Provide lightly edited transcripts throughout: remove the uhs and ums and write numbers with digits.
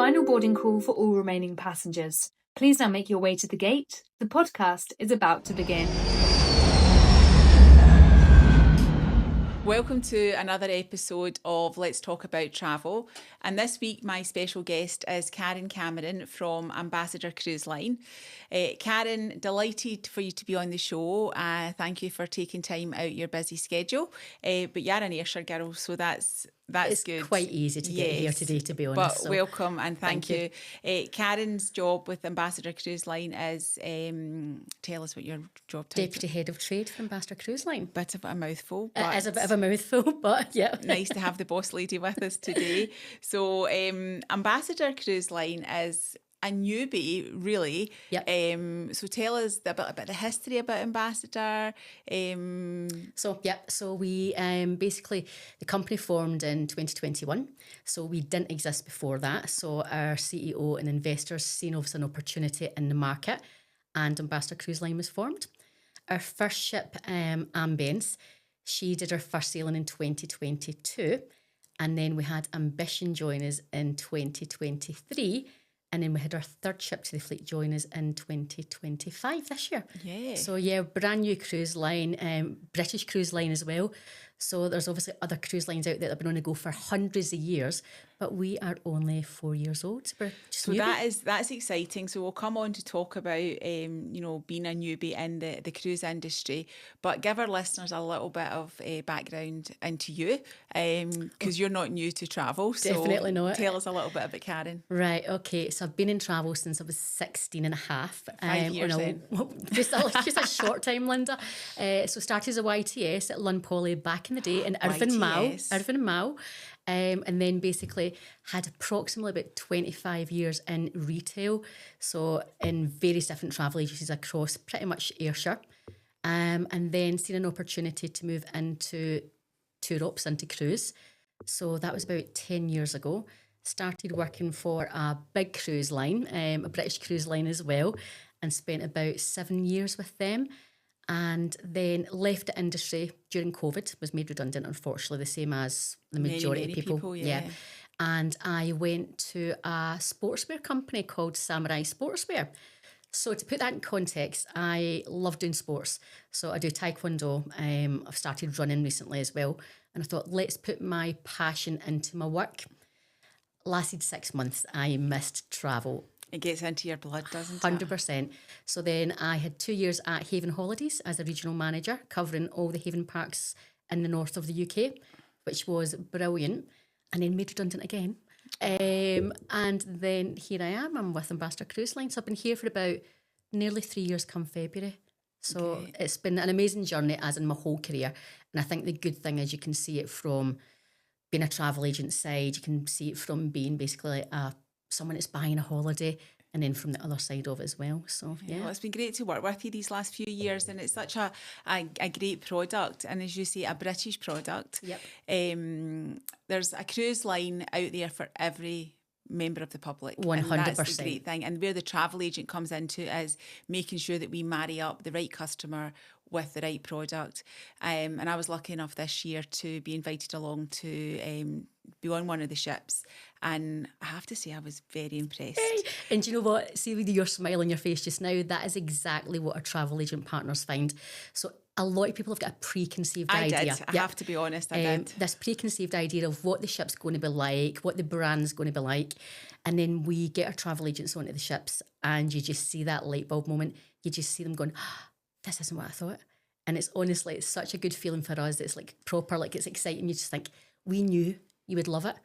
final boarding call for all remaining passengers. Please now make your way to the gate. The podcast is about to begin. Welcome to another episode of Let's Talk About Travel. And this week, my special guest is Karen Cameron from Ambassador Cruise Line. Karen, delighted for you to be on the show. Thank you for taking time out your busy schedule. But you're an Ayrshire girl, so that's it's good. It's quite easy to get here today, to be honest. But welcome and thank you. Karen's job with Ambassador Cruise Line is, tell us what your job title is. Deputy Head of Trade for Ambassador Cruise Line. Bit of a mouthful. It is a bit of a mouthful, but yeah. Nice to have the boss lady with us today. So Ambassador Cruise Line is a newbie, really. Yep. So tell us a bit about the history about Ambassador. So we basically, the company formed in 2021. So we didn't exist before that. So our CEO and investors seen obviously an opportunity in the market, and Ambassador Cruise Line was formed. Our first ship, Ambience, she did her first sailing in 2022. And then we had Ambition join us in 2023. And then we had our third ship to the fleet join us in 2025 this year. Yeah. So yeah, brand new cruise line, British cruise line as well. So there's obviously other cruise lines out there that have been on the go for hundreds of years, but we are only 4 years old. So that's exciting. So we'll come on to talk about being a newbie in the cruise industry, but give our listeners a little bit of background into you, because you're not new to travel. So definitely not. Tell us a little bit about Karen. Right, okay. So I've been in travel since I was 16 and a half. 5 years then. Just a short time, Linda. So started as a YTS at Lund Poly back in the day in Irvine Mall. And then basically had approximately about 25 years in retail. So in various different travel agencies across pretty much Ayrshire. And then seen an opportunity to move into tour ops, into cruise. So that was about 10 years ago. Started working for a big cruise line, a British cruise line as well, and spent about 7 years with them. And then left the industry during COVID, was made redundant, unfortunately, the same as the majority of people. Yeah. And I went to a sportswear company called Samurai Sportswear. So to put that in context, I love doing sports. So I do taekwondo. I've started running recently as well. And I thought, let's put my passion into my work. Lasted 6 months. I missed travel. It gets into your blood, doesn't it? 100%. So then I had 2 years at Haven Holidays as a regional manager, covering all the Haven parks in the north of the UK, which was brilliant. And then made redundant again. And then here I am. I'm with Ambassador Cruise Line. So I've been here for about nearly 3 years come February. So It's been an amazing journey, as in my whole career. And I think the good thing is you can see it from being a travel agent side. You can see it from being basically someone that's buying a holiday, and then from the other side of it as well. So yeah. Well, it's been great to work with you these last few years, and it's such a great product, and as you say, a British product. Yep. There's a cruise line out there for every member of the public. 100%. And that's the great thing. And where the travel agent comes into is making sure that we marry up the right customer with the right product. And I was lucky enough this year to be invited along to be on one of the ships. And I have to say, I was very impressed. And do you know what? See with your smile on your face just now, that is exactly what our travel agent partners find. So a lot of people have got a preconceived idea. I have to be honest, I did. This preconceived idea of what the ship's going to be like, what the brand's going to be like. And then we get our travel agents onto the ships and you just see that light bulb moment. You just see them going, this isn't what I thought. And it's honestly, it's such a good feeling for us. It's like proper, like it's exciting. You just think, we knew you would love it,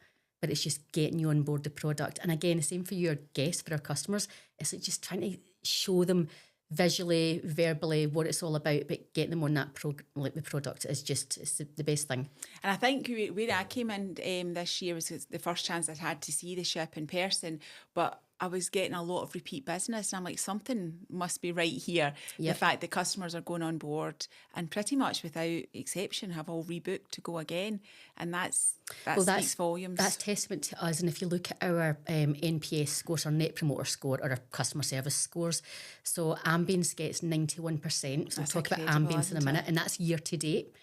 but it's just getting you on board the product. And again, the same for your guests, for our customers. It's like just trying to show them visually, verbally, what it's all about, but getting them on that the product is just it's the best thing. And I think where I came in this year was the first chance I'd had to see the ship in person, but I was getting a lot of repeat business, and I'm like, something must be right here. Yep. The fact that customers are going on board and pretty much without exception have all rebooked to go again, and that speaks volumes. That's testament to us. And if you look at our NPS scores, our Net Promoter Score, or our customer service scores, so Ambience gets 91%. So we'll talk about Ambience in a minute, and that's year to date.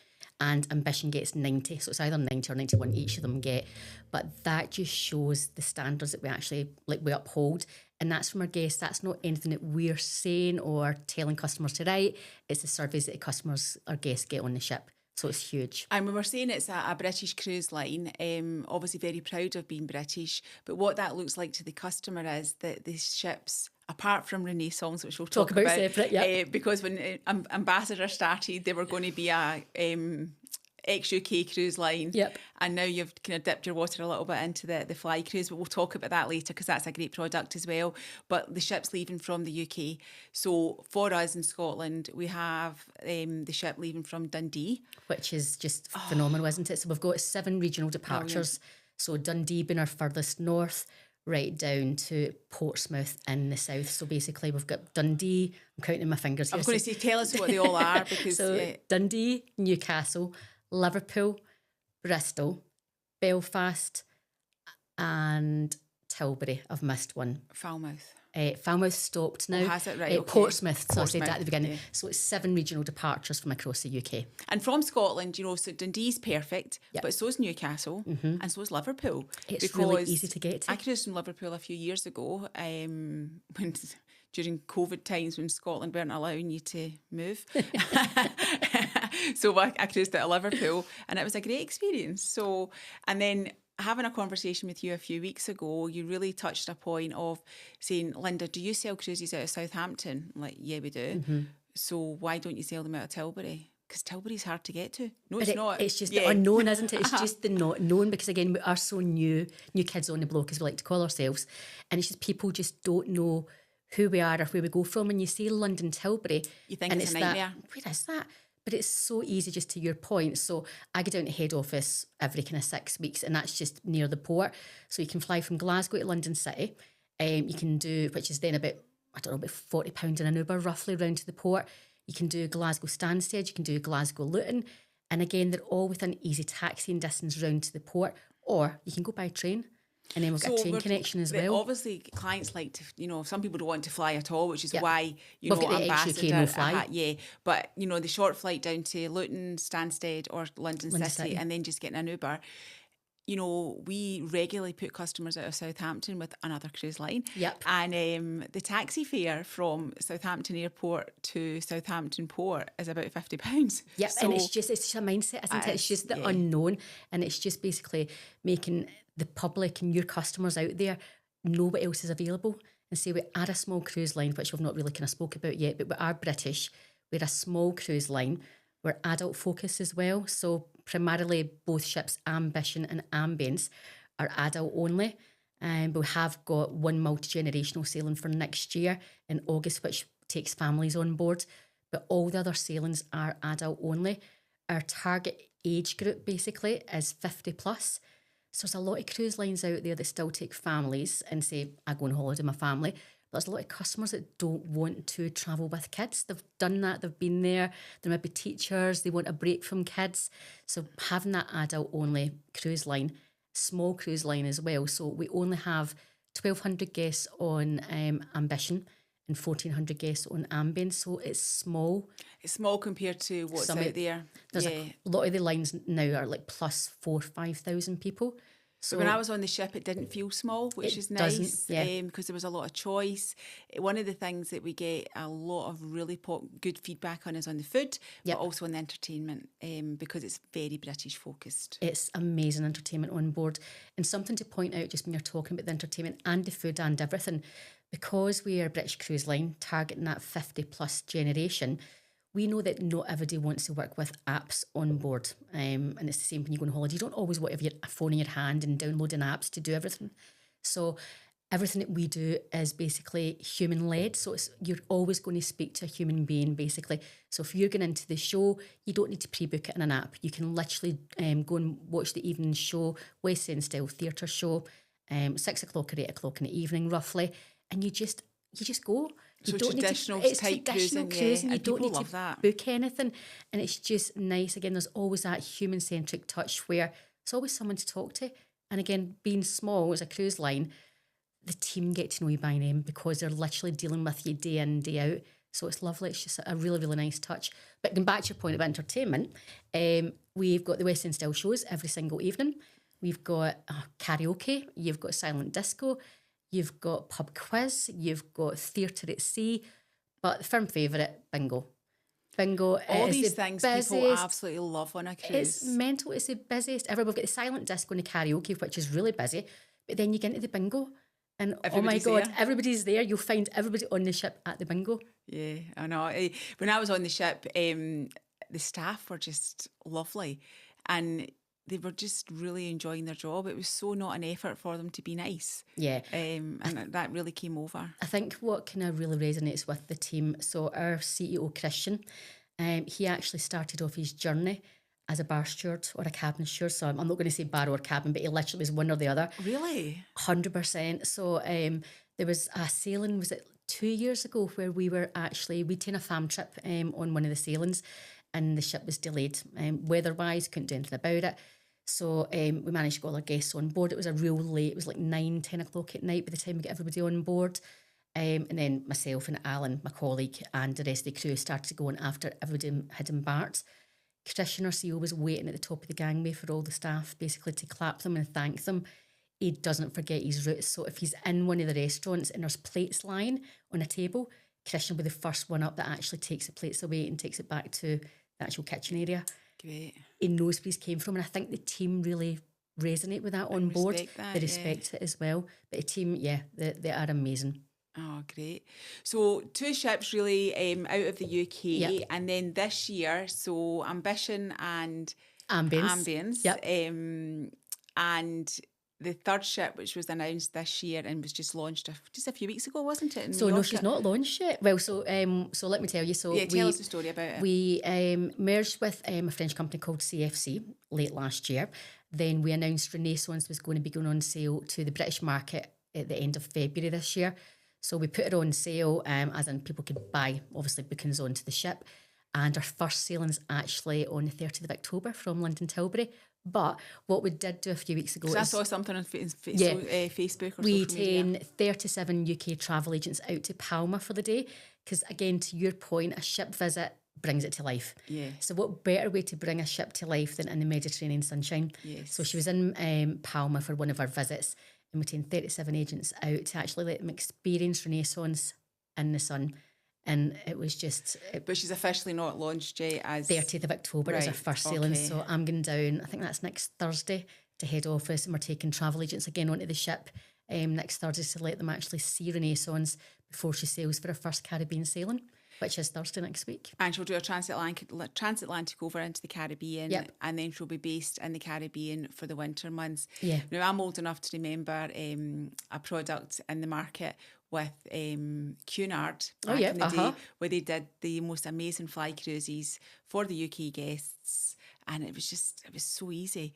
and Ambition gets 90. So it's either 90 or 91 each of them get. But that just shows the standards that we actually we uphold. And that's from our guests. That's not anything that we're saying or telling customers to write. It's the surveys that customers, our guests, get on the ship. So it's huge. And when we're saying it's a British cruise line, obviously very proud of being British, but what that looks like to the customer is that the ships, apart from Renaissance, which we'll talk about separate, yeah. because when Ambassador started, they were going to be a ex-UK cruise line. Yep. And now you've kind of dipped your water a little bit into the fly cruise, but we'll talk about that later because that's a great product as well. But the ship's leaving from the UK. So for us in Scotland, we have the ship leaving from Dundee. Which is just phenomenal, isn't it? So we've got 7 regional departures. Brilliant. So Dundee being our furthest north, right down to Portsmouth in the south. So basically we've got Dundee, I'm counting my fingers here. I was going to say, tell us what they all are. Because so Dundee, Newcastle, Liverpool, Bristol, Belfast and Tilbury. I've missed one. Falmouth. Falmouth stopped now. Oh, has it? Right, okay. Portsmouth, so Portsmouth, I said that at the beginning. Yeah. So it's 7 regional departures from across the UK. And from Scotland, so Dundee's perfect, yep. but so is Newcastle and so is Liverpool. It's really easy to get to. I cruised from Liverpool a few years ago during COVID times when Scotland weren't allowing you to move. So I cruised out of Liverpool and it was a great experience. So, and then having a conversation with you a few weeks ago, you really touched a point of saying, Linda, do you sell cruises out of Southampton? I'm like, yeah, we do. Mm-hmm. So why don't you sell them out of Tilbury? Because Tilbury's hard to get to. No, it's not. It's just the unknown, isn't it? It's just the not known because, again, we are so new kids on the block, as we like to call ourselves. And it's just people just don't know who we are or where we go from. When you say London Tilbury, you think it's a nightmare. Where is that? But it's so easy, just to your point. So I go down to head office every kind of 6 weeks, and that's just near the port. So you can fly from Glasgow to London City. You can do, which is then about £40 in an Uber, roughly, round to the port. You can do Glasgow Stansted, you can do Glasgow Luton. And again, they're all within easy taxiing distance round to the port. Or you can go by train. And then we've got a train connection as well. Obviously, clients like to, some people don't want to fly at all, which is why, we've got the Ambassador, no fly. But, the short flight down to Luton, Stansted or London City and then just getting an Uber. We regularly put customers out of Southampton with another cruise line. Yep. And the taxi fare from Southampton Airport to Southampton Port is about £50. Yep, so, and it's just a mindset, isn't it? It's just the unknown, and it's just basically making the public and your customers out there know what else is available and say we are a small cruise line, which we've not really kind of spoke about yet, but we are British. We're a small cruise line. We're adult focused as well. So primarily both ships, Ambition and Ambience, are adult only. And we have got one multi-generational sailing for next year in August, which takes families on board. But all the other sailings are adult only. Our target age group basically is 50 plus. So there's a lot of cruise lines out there that still take families and say, I go on holiday with my family. There's a lot of customers that don't want to travel with kids. They've done that. They've been there. They might be teachers. They want a break from kids. So having that adult-only cruise line, small cruise line as well. So we only have 1,200 guests on Ambition and 1,400 guests on Ambience. So it's small. It's small compared to what's out there. There's a lot of the lines now are like plus 4,000 to 5,000 people. So when I was on the ship, it didn't feel small, which is nice because there was a lot of choice. One of the things that we get a lot of really good feedback on is on the food, but also on the entertainment because it's very British focused. It's amazing entertainment on board. And something to point out just when you're talking about the entertainment and the food and everything, because we are a British Cruise Line targeting that 50 plus generation, we know that not everybody wants to work with apps on board. And it's the same when you go on holiday. You don't always want to have your phone in your hand and downloading apps to do everything. So everything that we do is basically human-led. So you're always going to speak to a human being, basically. So if you're going into the show, you don't need to pre-book it in an app. You can literally go and watch the evening show, West End Style Theatre show, 6 o'clock or 8 o'clock in the evening, roughly. And you just go. So traditional type cruising, you and don't need love to that. book anything. And it's just nice. Again, there's always that human-centric touch where it's always someone to talk to. And again, being small as a cruise line, the team get to know you by name because they're literally dealing with you day in, day out. So it's lovely. It's just a really, really nice touch. But going back to your point about entertainment, we've got the West End style shows every single evening. We've got karaoke. You've got silent disco. You've got pub quiz. You've got theatre at sea. But the firm favourite, bingo. Bingo all is these the things busiest. People absolutely love on a cruise. It's mental. It's the busiest ever. We've got the silent disco and the karaoke, which is really busy. But then you get into the bingo. And everybody's oh my God, there. Everybody's there. You'll find everybody on the ship at the bingo. Yeah, I know. When I was on the ship, the staff were just lovely. And they were just really enjoying their job. It was so not an effort for them to be nice. Yeah. And that really came over. I think what kind of really resonates with the team, so our CEO, Christian, he actually started off his journey as a bar steward or a cabin steward. So I'm not going to say bar or cabin, but he literally was one or the other. Really? 100%. So there was a sailing, was it 2 years ago, where we'd taken a fam trip on one of the sailings and the ship was delayed. Weather-wise, couldn't do anything about it. So we managed to get all our guests on board. It was a real late, it was like 9, 10 o'clock at night by the time we got everybody on board. And then myself and Alan, my colleague, and the rest of the crew started going after everybody had embarked. Christian, our CEO, was waiting at the top of the gangway for all the staff, basically to clap them and thank them. He doesn't forget his roots. So if he's in one of the restaurants and there's plates lying on a table, Christian will be the first one up that actually takes the plates away and takes it back to the actual kitchen area. Great. He knows where he's came from, and I think the team really resonate with that on board. That, they respect it as well. But the team, they are amazing. Oh, great. So 2 ships really out of the UK. Yep. And then this year, so Ambition and Ambience. Yep. And the 3rd ship, which was announced this year and was just launched just a few weeks ago, wasn't it? So no, she's not launched yet. Well, so let me tell you. So tell us the story about it. We merged with a French company called CFC late last year. Then we announced Renaissance was going to be going on sale to the British market at the end of February this year. So we put it on sale, as in people could buy, obviously, bookings onto the ship. And our first sailing's actually on the 30th of October from London Tilbury. But what we did do a few weeks ago is... I saw something on Facebook or we social media. We 37 UK travel agents out to Palma for the day. Because again, to your point, a ship visit brings it to life. Yeah. So what better way to bring a ship to life than in the Mediterranean sunshine? Yes. So she was in Palma for one of our visits. And we taken 37 agents out to actually let them experience Renaissance in the sun. And it was just... But she's officially not launched yet as... 30th of October is our first sailing. Okay. So I'm going down, I think that's next Thursday, to head office. And we're taking travel agents again onto the ship next Thursday to let them actually see Renaissance before she sails for her first Caribbean sailing, which is Thursday next week. And she'll do a transatlantic over into the Caribbean. Yep. And then she'll be based in the Caribbean for the winter months. Yeah. Now, I'm old enough to remember a product in the market with Cunard back in the day, where they did the most amazing fly cruises for the UK guests. And it was so easy,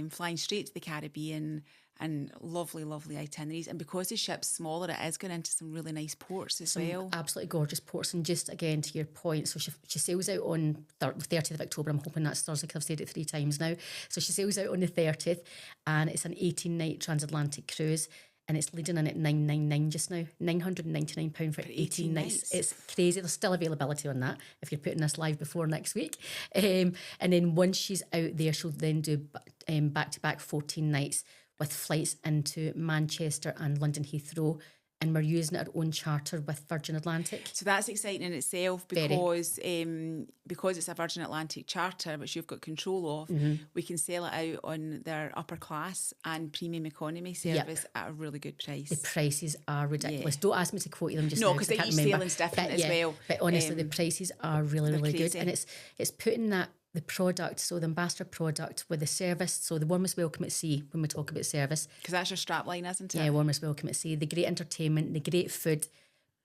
flying straight to the Caribbean, and lovely, lovely itineraries. And because the ship's smaller, it is going into some really nice ports as well. Absolutely gorgeous ports. And just again, to your point, so she sails out on 30th of October. I'm hoping that's Thursday because I've said it 3 times now. So she sails out on the 30th, and it's an 18-night transatlantic cruise. And it's leading in at $999 just now, £999 for 18 nights. It's crazy. There's still availability on that if you're putting this live before next week. And then once she's out there, she'll then do back-to-back 14 nights with flights into Manchester and London Heathrow. And we're using our own charter with Virgin Atlantic. So that's exciting in itself because it's a Virgin Atlantic charter, which you've got control of. Mm-hmm. We can sell it out on their upper class and premium economy service at a really good price. The prices are ridiculous. Yeah. Don't ask me to quote you them just now. No, because each sailing's different as well. But honestly, the prices are really, really crazy. Good. And it's putting the product, so the ambassador product with the service, so the warmest welcome at sea when we talk about service. Because that's your strap line, isn't it? Yeah, warmest welcome at sea, the great entertainment, the great food,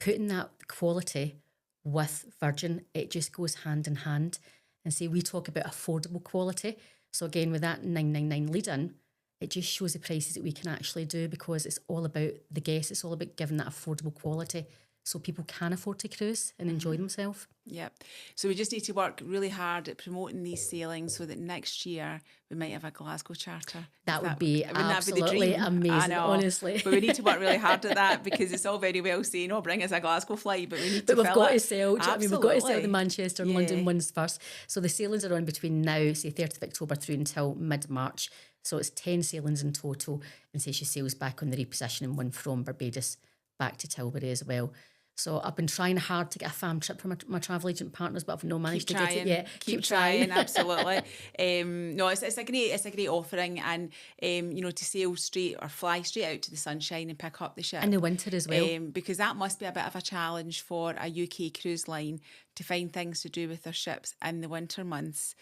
putting that quality with Virgin, it just goes hand in hand. And see, we talk about affordable quality. So again, with that 999 lead-in, it just shows the prices that we can actually do because it's all about the guests, it's all about giving that affordable quality. so people can afford to cruise and enjoy themselves. Yep. So we just need to work really hard at promoting these sailings so that next year we might have a Glasgow charter. That would be absolutely amazing, honestly. But we need to work really hard at that, because it's all very well saying, "Oh, bring us a Glasgow flight," but we need to. But we've got it. to sell. I mean, we've got to sell the Manchester and Yeah. London ones first. So the sailings are on between now, say 30th of October through until mid-March. So it's 10 sailings in total, and say she sails back on the repositioning one from Barbados back to Tilbury as well. So I've been trying hard to get a fam trip from my travel agent partners, but I've not managed to get it yet. Keep trying, absolutely. No, it's a great offering, and to sail straight or fly straight out to the sunshine and pick up the ship in the winter as well, because that must be a bit of a challenge for a UK cruise line to find things to do with their ships in the winter months,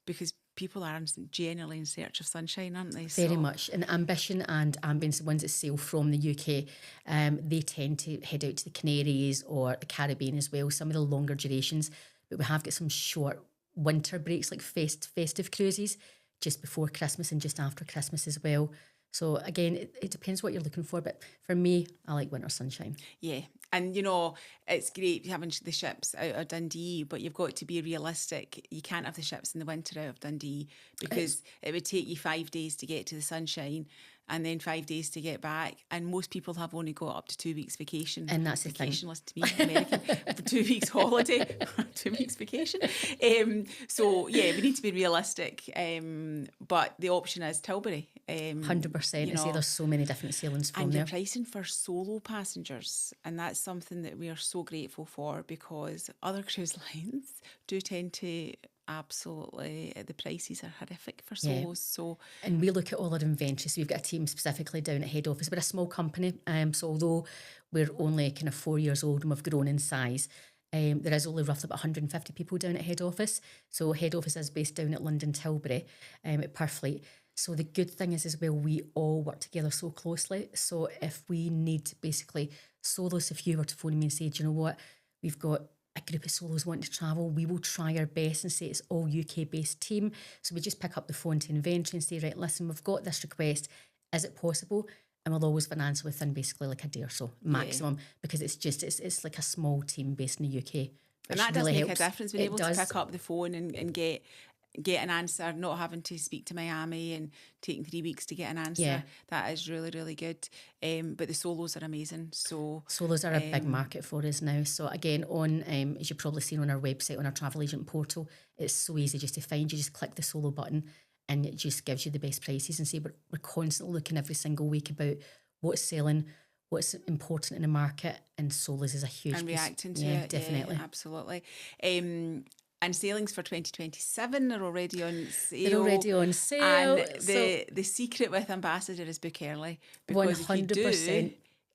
because people are generally in search of sunshine, aren't they? Very much. And Ambition and Ambience, the ones that sail from the UK, they tend to head out to the Canaries or the Caribbean as well, some of the longer durations. But we have got some short winter breaks, like festive cruises, just before Christmas and just after Christmas as well. So again, it depends what you're looking for. But for me, I like winter sunshine. Yeah. And, it's great having the ships out of Dundee, but you've got to be realistic. You can't have the ships in the winter out of Dundee, because it would take you 5 days to get to the sunshine and then 5 days to get back. And most people have only got up to 2 weeks vacation. And that's the thing. Vacationless to me, American, for 2 weeks holiday, 2 weeks vacation. So, yeah, we need to be realistic. But the option is Tilbury. 100%. I say there's so many different sailings from and there. And you're pricing for solo passengers. And that's something that we are so grateful for, because other cruise lines do tend to absolutely, the prices are horrific for solos. So, and we look at all our inventory. So we've got a team specifically down at head office. We're a small company, so although we're only kind of 4 years old and we've grown in size, there is only roughly about 150 people down at head office. So head office is based down at London Tilbury at Purfleet. So the good thing is as well, we all work together so closely. So if we need basically solos, if you were to phone me and say, do you know what, we've got a group of solos wanting to travel, we will try our best and say it's all UK based team. So we just pick up the phone to inventory and say, right, listen, we've got this request, is it possible? And we'll always have an answer within basically like a day or so maximum, because it's like a small team based in the UK. And that does really make helps. a difference, being able to pick up the phone and get an answer, not having to speak to Miami and taking 3 weeks to get an answer. Yeah. That is really, really good. But the solos are amazing. So solos are a big market for us now. So again, on as you've probably seen on our website, on our travel agent portal, it's so easy just to find. You just click the solo button and it just gives you the best prices. And say we're constantly looking every single week about what's selling, what's important in the market, and solos is a huge and piece. reacting to it. Definitely. Yeah, absolutely. And sailings for 2027 are already on sale. They're already on sale. And the secret with Ambassador is book early. Because 100%. If you do,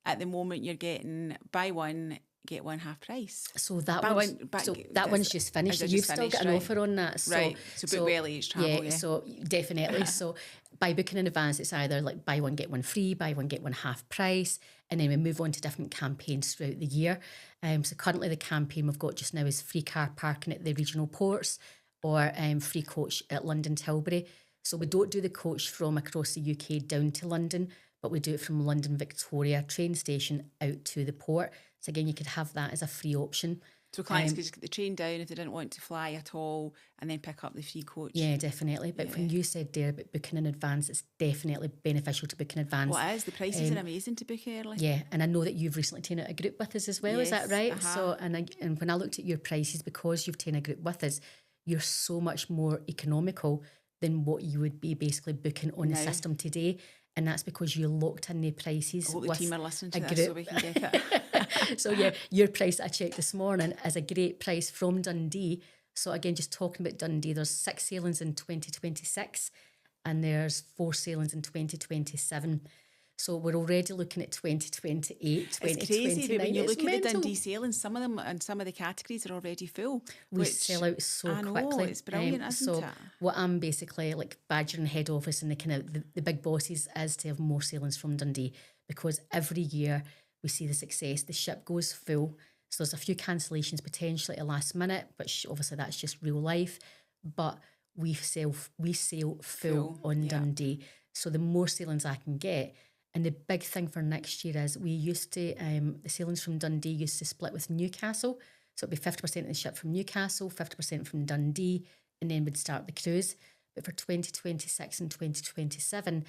at the moment you're getting buy one, get one half price. So that one's just finished. You've still got an offer on that. So, right. So book well each travel. Yeah, so definitely. So by booking in advance, it's either like buy one, get one free, buy one, get one half price. And then we move on to different campaigns throughout the year. So currently the campaign we've got just now is free car parking at the regional ports, or free coach at London Tilbury. So we don't do the coach from across the UK down to London, but we do it from London Victoria train station out to the port. So again, you could have that as a free option. So clients could just get the train down if they didn't want to fly at all, and then pick up the free coach. Yeah, definitely. But when you said there about booking in advance, it's definitely beneficial to book in advance. Well, it is. The prices are amazing to book early. Yeah, and I know that you've recently taken out a group with us as well. Is that right? So, and when I looked at your prices, because you've taken a group with us, you're so much more economical than what you would be basically booking on the system today. And that's because you locked in the prices. I hope the team are listening to this group. so we can get it. So yeah, your price I checked this morning is a great price from Dundee. So again, just talking about Dundee, there's 6 sailings in 2026 and there's 4 sailings in 2027. So we're already looking at 2028, 2029. It's crazy, but when you look mental. at the Dundee sailings, some of them and some of the categories are already full. We sell out so quickly. It's brilliant, isn't it? What I'm basically like badgering head office and the kind of the big bosses is to have more sailings from Dundee, because every year we see the success. The ship goes full. So there's a few cancellations potentially at the last minute, but obviously that's just real life. But we sail full on Dundee. So the more sailings I can get, And the big thing for next year is we used to, the sailings from Dundee used to split with Newcastle. So it'd be 50% of the ship from Newcastle, 50% from Dundee, and then we'd start the cruise. But for 2026 and 2027,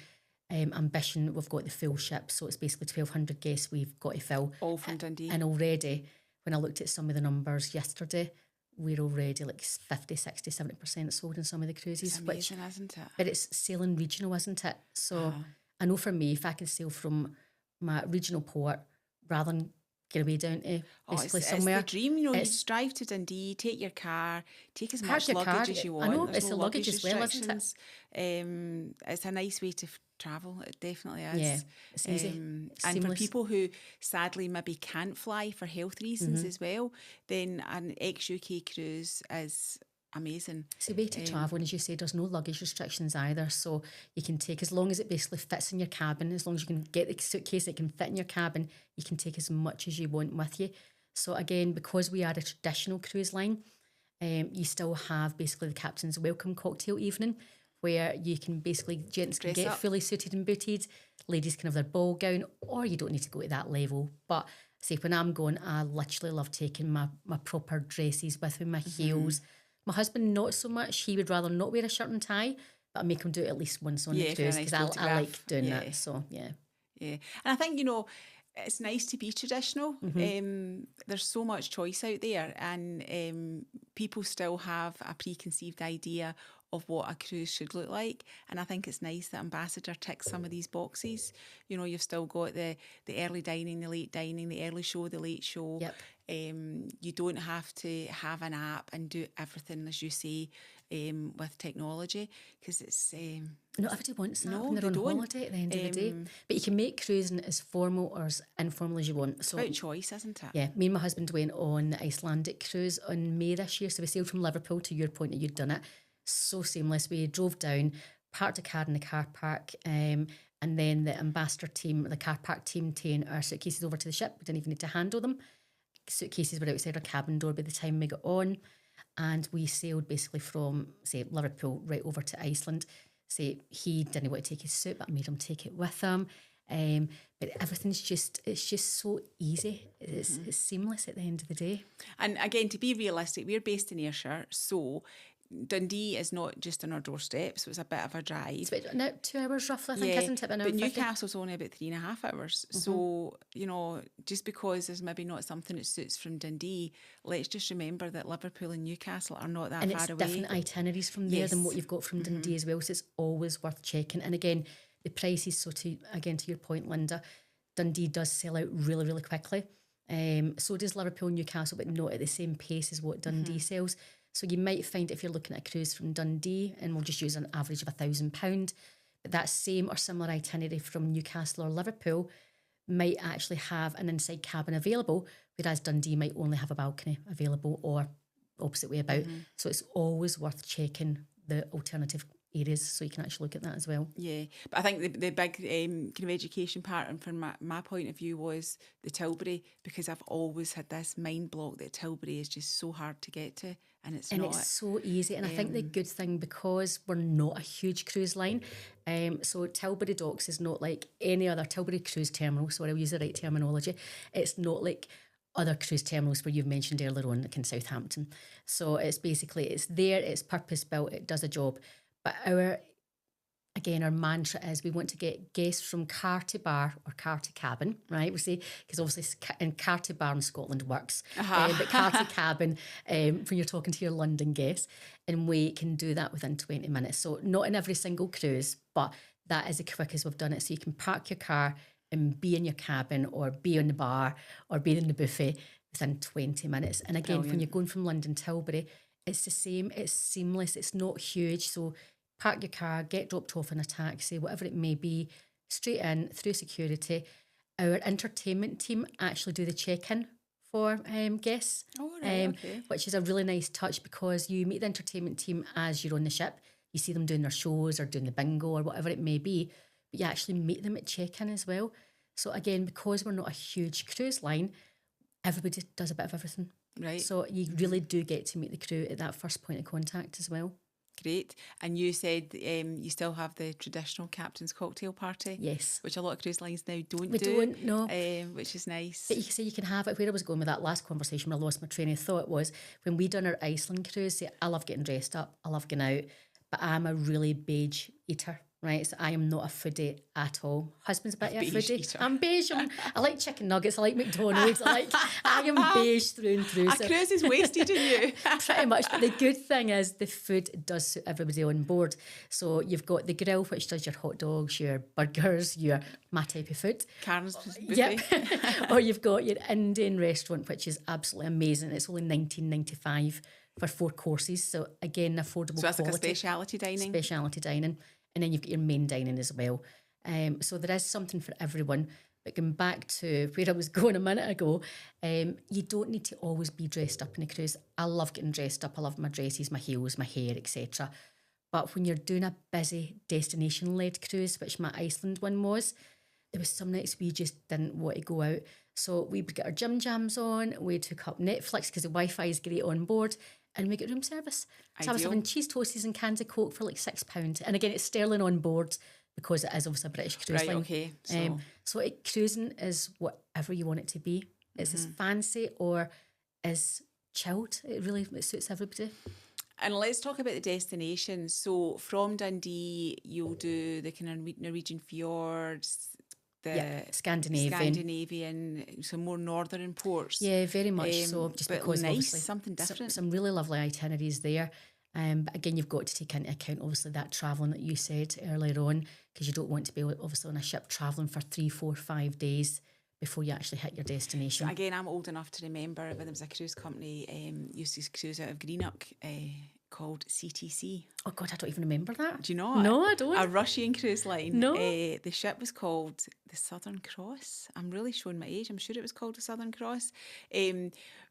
ambition, we've got the full ship. So it's basically 1,200 guests we've got to fill. All from Dundee. And already, when I looked at some of the numbers yesterday, we're already like 50, 60, 70% sold in some of the cruises. It's amazing, isn't it? But it's sailing regional, isn't it? So I know for me, if I can sail from my regional port rather than get away down to basically somewhere. It's the dream, you know, you drive to Dundee, take your car, take as much luggage as you want. I know, There's it's the luggage as well, isn't it? It's a nice way to travel, it definitely is. Yeah, it's easy. It's and seamless. for people who sadly maybe can't fly for health reasons as well, then an ex-UK cruise is amazing. It's a way to travel, and as you say, there's no luggage restrictions either, so you can take, as long as it basically fits in your cabin, as long as you can get the suitcase that can fit in your cabin, you can take as much as you want with you. So again, because we are a traditional cruise line, you still have basically the captain's welcome cocktail evening, where you can basically, gents can get fully suited and booted, ladies can have their ball gown, or you don't need to go to that level. But say when I'm going, I literally love taking my proper dresses with me, my heels. My husband, not so much. He would rather not wear a shirt and tie, but I make him do it at least once on the cruise because I like doing that. So, yeah. And I think, you know, it's nice to be traditional. There's so much choice out there, and people still have a preconceived idea of what a cruise should look like. And I think it's nice that Ambassador ticks some of these boxes. You know, you've still got the early dining, the late dining, the early show, the late show. Yep. You don't have to have an app and do everything, as you say, with technology, because it's... Not everybody wants that no, when they're on don't. holiday at the end of the day. But you can make cruising as formal or as informal as you want. It's about choice, isn't it? Yeah, me and my husband went on the Icelandic cruise on May this year. So we sailed from Liverpool, to your point that you'd done it. So seamless. We drove down, parked a car in the car park, and then the Ambassador team, the car park team, taking our suitcases over to the ship. We didn't even need to handle them. Suitcases were outside our cabin door by the time we got on, and we sailed basically from, say, Liverpool right over to Iceland. Say he didn't want to take his suit, but I made him take it with him. But everything's just so easy. It's seamless at the end of the day. And again, to be realistic, we're based in Ayrshire, so Dundee is not just on our doorstep, so it's a bit of a drive. It's about 2 hours roughly, I think, isn't it? But Newcastle's only about 3.5 hours. So, you know, just because there's maybe not something that suits from Dundee, let's just remember that Liverpool and Newcastle are not that far away. And it's different itineraries from there than what you've got from Dundee as well, so it's always worth checking. And again, the prices, so to your point, Linda, Dundee does sell out really, really quickly. So does Liverpool and Newcastle, but not at the same pace as what Dundee sells. So you might find if you're looking at a cruise from Dundee, and we'll just use an average of £1,000, but that same or similar itinerary from Newcastle or Liverpool might actually have an inside cabin available, whereas Dundee might only have a balcony available, or opposite way about. So it's always worth checking the alternative areas so you can actually look at that as well. Yeah, but I think the big kind of education part, and from my point of view, was the Tilbury, because I've always had this mind block that Tilbury is just so hard to get to, and it's not. And it's so easy, and I think the good thing, because we're not a huge cruise line, so Tilbury Docks is not like any other Tilbury cruise terminal, so I'll use the right terminology. It's not like other cruise terminals where you've mentioned earlier on, like in Southampton. So it's basically, it's there, it's purpose built, it does a job. But our mantra is we want to get guests from car to bar or car to cabin, right? We say, because obviously in car to bar in Scotland works, but car to cabin when you're talking to your London guests, and we can do that within 20 minutes. So not in every single cruise, but that is the quickest we've done it. So you can park your car and be in your cabin, or be in the bar, or be in the buffet within 20 minutes. And again, when you're going from London Tilbury, it's the same, it's seamless, it's not huge. So park your car, get dropped off in a taxi, whatever it may be, straight in, through security. Our entertainment team actually do the check-in for guests, which is a really nice touch, because you meet the entertainment team as you're on the ship. You see them doing their shows or doing the bingo or whatever it may be, but you actually meet them at check-in as well. So again, because we're not a huge cruise line, everybody does a bit of everything. Right. So you really do get to meet the crew at that first point of contact as well. Great. And you said you still have the traditional captain's cocktail party? Yes. Which a lot of cruise lines now don't We do. don't, no. Which is nice. But you can say you can have it. Where I was going with that last conversation where I lost my train of thought was when we done our Iceland cruise, see, I love getting dressed up, I love going out, but I'm a really beige eater. Right, so I am not a foodie at all. Husband's a bit of a foodie. Eater. I'm beige. I like chicken nuggets. I like McDonald's. I am beige through and through. A cruise is wasted in you. Pretty much. But the good thing is the food does suit everybody on board. So you've got the grill, which does your hot dogs, your burgers, my type of food. Karen's buffet. Yep. Or you've got your Indian restaurant, which is absolutely amazing. It's only $19.95 for 4 courses. So again, affordable. So that's quality. like a speciality dining. Speciality dining. And then you've got your main dining as well. So there is something for everyone. But going back to where I was going a minute ago, you don't need to always be dressed up in a cruise. I love getting dressed up. I love my dresses, my heels, my hair, etc. But when you're doing a busy destination-led cruise, which my Iceland one was, there was some nights we just didn't want to go out. So we would get our gym jams on, we took up Netflix because the Wi-Fi is great on board, and we get room service. So I was having cheese toasties and cans of Coke for like £6. And again, it's sterling on board because it is obviously a British cruise line. Okay. So cruising is whatever you want it to be. It's as fancy or as chilled. It suits everybody. And let's talk about the destinations. So from Dundee, you'll do the kind of Norwegian fjords, the Scandinavian, some more northern ports. Yeah, very much so. Just but because nice, obviously something different. Some really lovely itineraries there. But again, you've got to take into account obviously that travelling that you said earlier on, because you don't want to be obviously on a ship travelling for 3, 4, 5 days before you actually hit your destination. So again, I'm old enough to remember when there was a cruise company used to cruise out of Greenock called CTC. Oh God, I don't even remember that. Do you not? No, I don't. A Russian cruise line. No. The ship was called the Southern Cross. I'm really showing my age. I'm sure it was called the Southern Cross.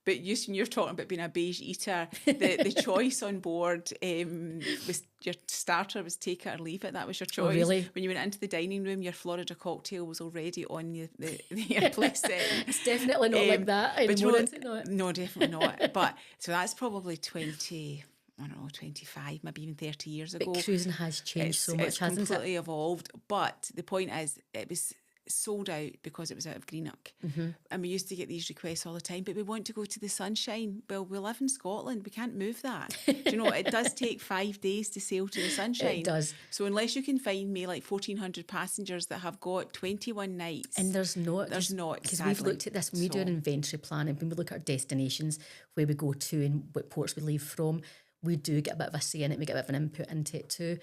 But you're talking about being a beige eater. The choice on board was your starter was take it or leave it. That was your choice. Oh, really? When you went into the dining room, your Florida cocktail was already on your place setting. It's definitely not like that anymore, is it not? No, definitely not. But so that's probably 20. I don't know, 25, maybe even 30 years ago. But cruising has changed so much, hasn't it? It's completely evolved. But the point is, it was sold out because it was out of Greenock. Mm-hmm. And we used to get these requests all the time, but we want to go to the sunshine. Well, we live in Scotland. We can't move that. Do you know, it does take 5 days to sail to the sunshine. It does. So unless you can find me like 1,400 passengers that have got 21 nights. And there's not. Because we've looked at this, when we do an inventory plan and when we look at our destinations, where we go to and what ports we leave from, we do get a bit of a say in it, we get a bit of an input into it too.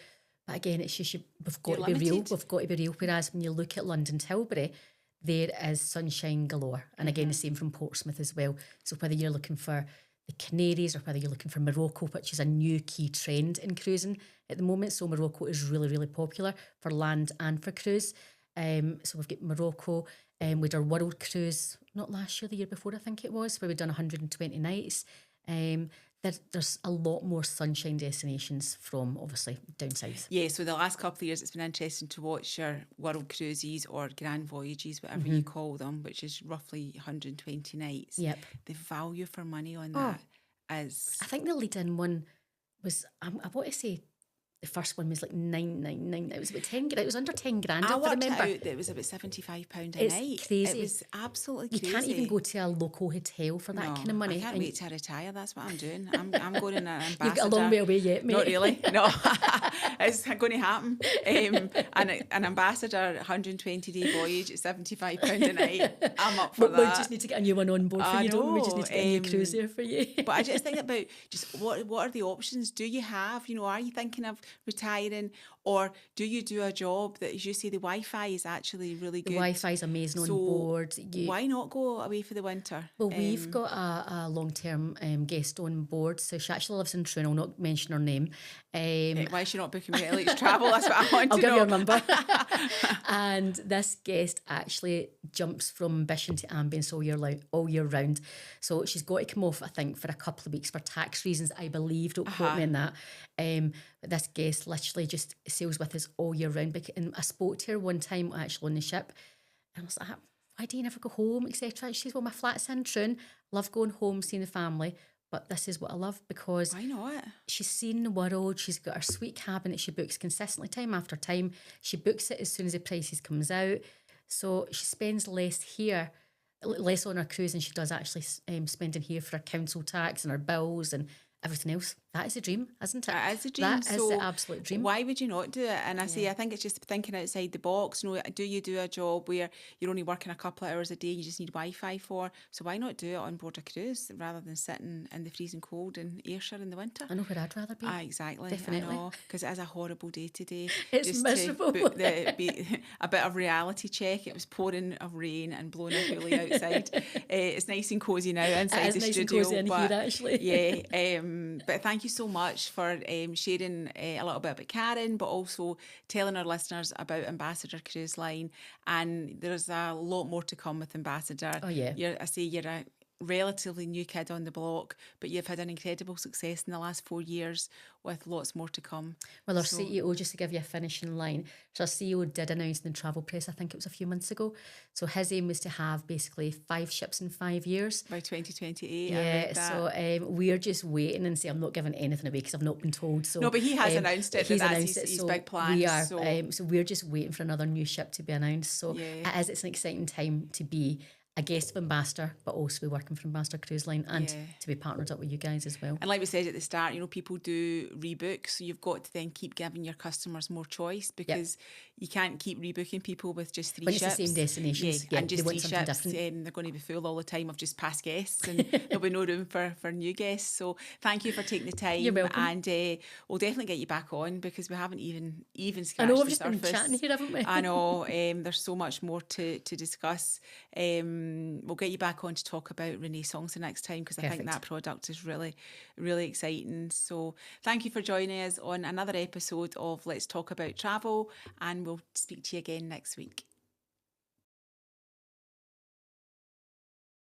But again, it's just we've got to be real. We've got to be real. Whereas when you look at London Tilbury, there is sunshine galore. And again, the same from Portsmouth as well. So whether you're looking for the Canaries or whether you're looking for Morocco, which is a new key trend in cruising at the moment. So Morocco is really, really popular for land and for cruise. So we've got Morocco. We did our world cruise, not last year, the year before I think it was, where we've done 120 nights. There's a lot more sunshine destinations from obviously down south. Yeah, so the last couple of years it's been interesting to watch your world cruises or grand voyages, whatever you call them, which is roughly 120 nights. Yep. The value for money on that is... I think the lead-in one was, I want to say, the first one was like 999. It was about 10. It was under 10 grand. I remember. Out that it was about £75 a night. It's crazy. It was absolutely crazy. You can't even go to a local hotel for that kind of money. I can't wait to retire. That's what I'm doing. I'm going in an ambassador. You've got a long way away yet, mate. Not really. No, it's going to happen. An ambassador 120-day voyage at £75 a night. I'm up for that. We just need to get a new one on board for you, don't we? We just need to get a new cruise there for you. But I just think about just what are the options? Do you have? Are you thinking of retiring, or do you do a job that, as you say, the Wi-Fi is actually really good? The Wi-Fi is amazing on board. Why not go away for the winter? Well, we've got a long-term guest on board, so she actually lives in Troon. I'll not mention her name. Why is she not booking me at Alex Travel? That's what I want to know. I'll give you her number. And this guest actually jumps from Ambition to Ambience all year round. So she's got to come off, I think, for a couple of weeks for tax reasons, I believe. Don't quote me on that. But this guest literally just sails with us all year round. And I spoke to her one time actually on the ship, and I was like, why do you never go home, etc.? She says, well, my flat's in Troon, love going home, seeing the family, But this is what I love, because why not? she's seen the world. She's got her sweet cabin that she books consistently time after time. She books it as soon as the prices comes out. So she spends less on her cruise than she does actually spending here for her council tax and her bills and everything else. That is a dream, isn't it? It is a dream. That is the absolute dream. Why would you not do it? And I think it's just thinking outside the box. You know, do you do a job where you're only working a couple of hours a day, you just need Wi-Fi for? So why not do it on board a cruise rather than sitting in the freezing cold in Ayrshire in the winter? I know where I'd rather be. Exactly. Definitely. I know, because it is a horrible day today. It's just miserable. To book a bit of reality check. It was pouring of rain and blowing a hoolie outside. It's nice and cosy now inside the nice studio. And cosy in here, actually. Yeah. But thank you so much for sharing a little bit about Karen, but also telling our listeners about Ambassador Cruise Line. And there's a lot more to come with Ambassador. Oh, yeah. You're a relatively new kid on the block, but you've had an incredible success in the last 4 years with lots more to come. Well, our CEO, just to give you a finishing line, so our CEO did announce in the travel press, I think it was a few months ago. So his aim was to have basically 5 ships in 5 years. By 2028, yeah, so we're just waiting and see. I'm not giving anything away because I've not been told. So no, but he has announced it. He's announced it. His so big plan. We are. So we're just waiting for another new ship to be announced. So yeah. it's an exciting time to be a guest of Ambassador, but also be working for Ambassador Cruise Line and to be partnered up with you guys as well. And like we said at the start, you know, people do rebook, so you've got to then keep giving your customers more choice, because you can't keep rebooking people with just 3 ships. When it's the same destinations, and just they want 3 something ships, different. they're going to be full all the time of just past guests, and there'll be no room for new guests. So thank you for taking the time. You're welcome. And we'll definitely get you back on, because we haven't even scratched I know, we've the just surface. been chatting here, haven't we? I know, there's so much more to discuss. We'll get you back on to talk about Renaissance the next time, because I think that product is really, really exciting. So thank you for joining us on another episode of Let's Talk About Travel, and we'll speak to you again next week.